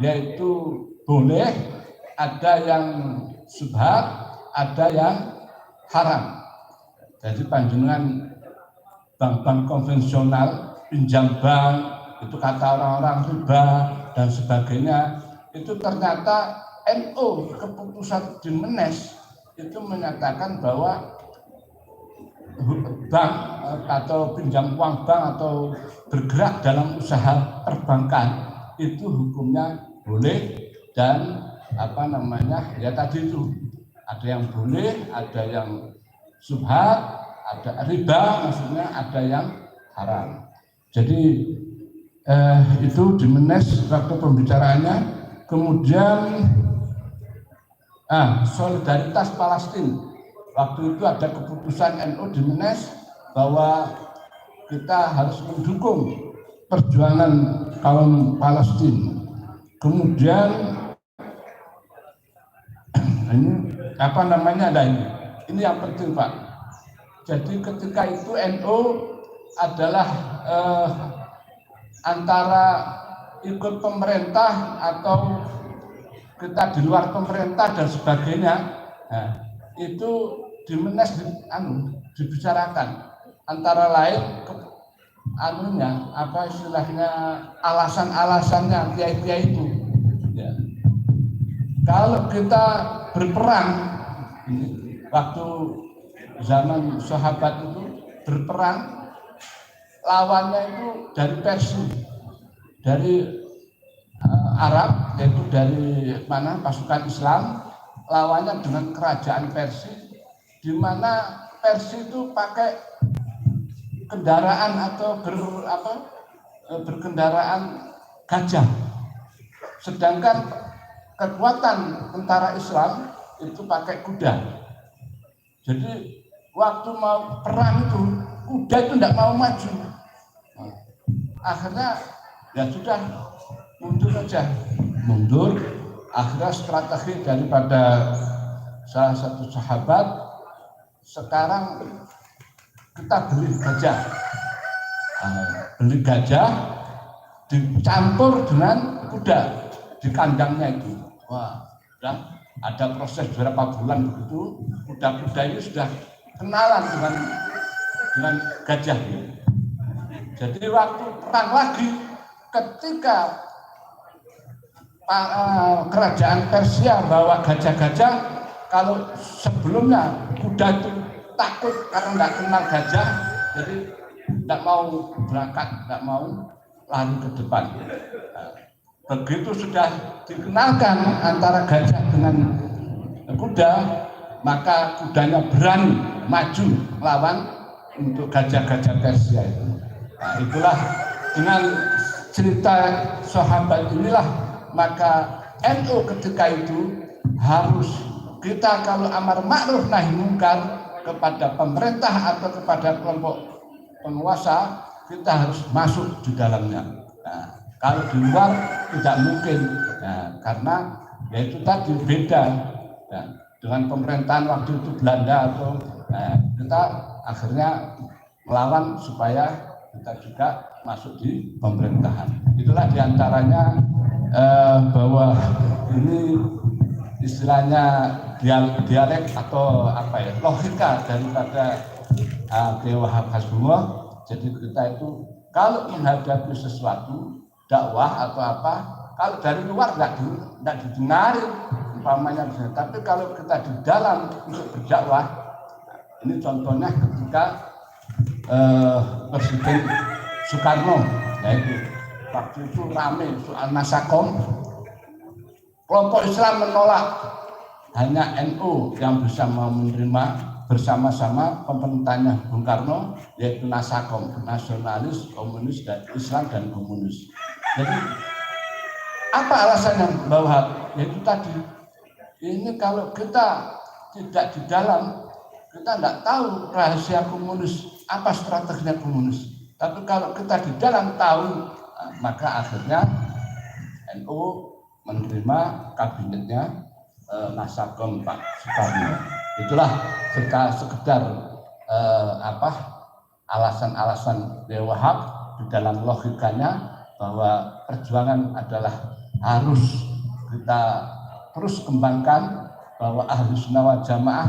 yaitu boleh, ada yang syubhat, ada yang haram. Jadi panjenengan bank-bank konvensional, pinjam bank, itu kata orang-orang riba dan sebagainya, itu ternyata NU keputusan di Menes itu menyatakan bahwa bank atau pinjam uang bank atau bergerak dalam usaha perbankan itu hukumnya boleh, dan ya tadi itu ada yang boleh, ada yang syubhat, ada riba, maksudnya ada yang haram. Jadi itu di Menes waktu pembicaraannya. Kemudian solidaritas Palestina, waktu itu ada keputusan NU di Menes bahwa kita harus mendukung perjuangan kaum Palestina. Kemudian ini yang penting Pak. Jadi ketika itu NU adalah antara ikut pemerintah atau kita di luar pemerintah dan sebagainya. Nah, itu di Menes dibicarakan antara lain istilahnya alasan-alasannya kiai-kiai itu. Ya. Kalau kita berperang waktu zaman sahabat itu berperang, lawannya itu dari Persia, dari Arab, yaitu dari pasukan Islam, lawannya dengan kerajaan Persia, di mana Persia itu pakai kendaraan atau berkendaraan gajah, sedangkan kekuatan tentara Islam itu pakai kuda. Jadi waktu mau perang itu kuda itu tidak mau maju. Akhirnya ya sudah, mundur. Akhirnya strategi daripada salah satu sahabat, sekarang kita beli gajah dicampur dengan kuda di kandangnya itu. Wah, sudah ada proses beberapa bulan begitu, kuda-kuda ini sudah kenalan dengan gajah. Jadi waktu perang lagi, ketika kerajaan Persia bawa gajah-gajah, kalau sebelumnya kuda itu takut karena tidak kenal gajah, jadi tidak mau berangkat, tidak mau lari ke depan. Begitu sudah dikenalkan antara gajah dengan kuda, maka kudanya berani maju melawan untuk gajah-gajah Persia itu. Nah, itulah dengan cerita sahabat inilah, maka NU ketika itu harus, kita kalau amar ma'ruf nahi mungkar kepada pemerintah atau kepada kelompok penguasa, kita harus masuk di dalamnya. Nah, kalau di luar tidak mungkin, karena yaitu tadi beda dengan pemerintahan waktu itu Belanda, atau kita akhirnya melawan supaya kita juga masuk di pemerintahan. Itulah diantaranya bahwa ini istilahnya dialek atau logika daripada Kiai Wahab Hasbullah. Jadi kita itu kalau menghadapi sesuatu dakwah atau apa, kalau dari luar tidak didengarin umpamanya, tapi kalau kita di dalam untuk berdakwah, ini contohnya ketika Presiden Soekarno, yaitu waktu itu rame soal Nasakom, kelompok Islam menolak, hanya NU yang bisa menerima bersama-sama pemerintahnya Bung Karno, yaitu Nasakom, nasionalis, komunis, dan Islam dan komunis. Jadi apa alasannya bahwa yaitu tadi, ini kalau kita tidak di dalam, kita tidak tahu rahasia komunis, apa strateginya komunis. Tapi kalau kita di dalam tahu, maka akhirnya NU menerima kabinetnya Nasakom Pak Soekarno. Itulah sekedar alasan-alasan Dewi Wahab di dalam logikanya, bahwa perjuangan adalah harus kita terus kembangkan, bahwa Ahlus Sunnah wal Jamaah